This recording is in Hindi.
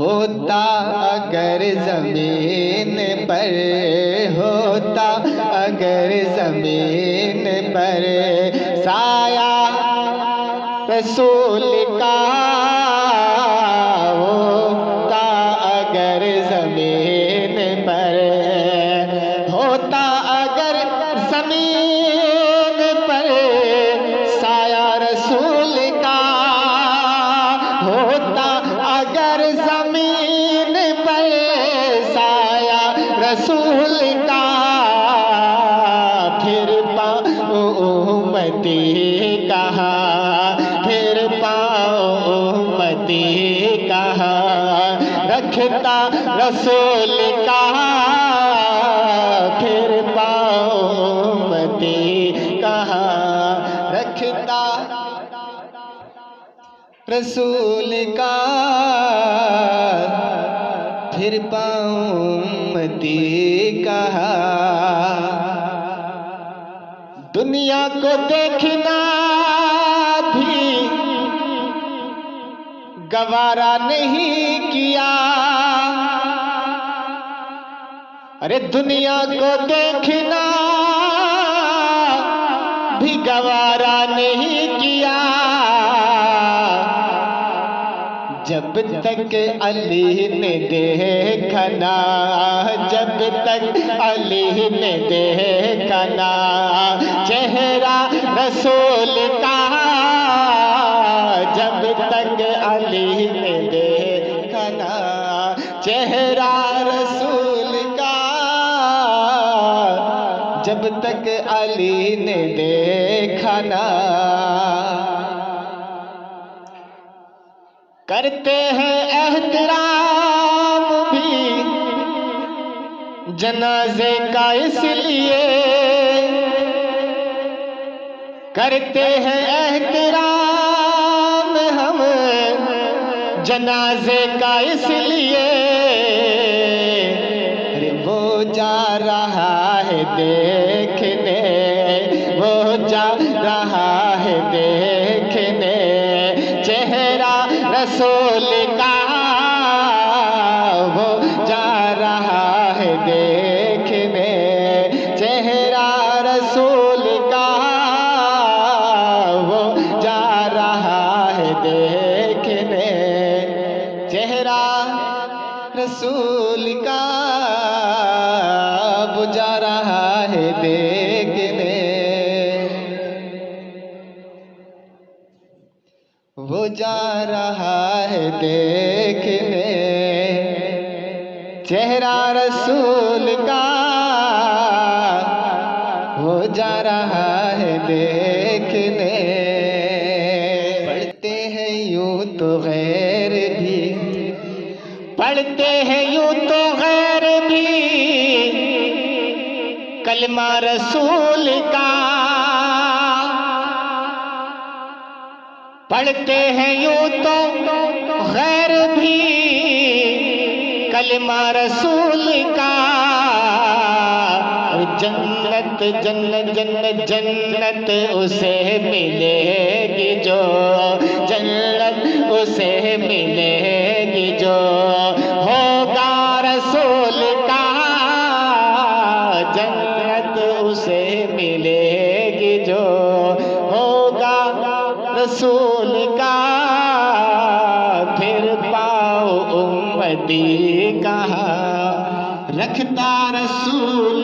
होता अगर ज़मीन पर, होता अगर ज़मीन पर साया रसूल का, होता अगर ज़मीन पर, होता अगर ज़मीन पर साया रसूल का, होता अगर ज़मीन पर साया रसूल का, फिर पाओ उम्मती कहाँ, फिर पाओ उम्मती कहाँ, रखता रसूल का, फिर पाओ उम्मती कहाँ, रखता रसूल का, फिर पाऊं उम्मती कहाँ। दुनिया को देखना भी गवारा नहीं किया, अरे दुनिया को देखना भी गवारा नहीं किया, जब तक अली ने देखा ना, जब तक अली ने देखा ना चेहरा रसूल का, जब तक अली ने देखा ना चेहरा रसूल का, जब तक अली ने देखा ना। करते हैं एहतराम भी जनाजे का इसलिए, करते हैं एहतराम हम जनाजे का इसलिए, अरे वो जा रहा है देखने, वो जा रहा है देखने चेहरा रसूल का, वो जा रहा है देखने चेहरा रसूल का, वो जा रहा है देखने चेहरा रसूल का, वो जा रहा है देखने, वो जा रहा है देखने चेहरा रसूल का, वो जा रहा है देखने। पढ़ते हैं यूं तो गैर भी, पढ़ते हैं यूं तो गैर भी कलमा रसूल का, पढ़ते हैं यूं तो गैर भी कलमा रसूल का, जन्नत जन्नत जन्नत जन्नत उसे मिलेगी जो, जन्नत उसे मिलेगी जो होगा रसूल का, जन्नत उसे मिलेगी जो होगा रसूल का, फिर पाओ उम्मती कहाँ, रखता रसूल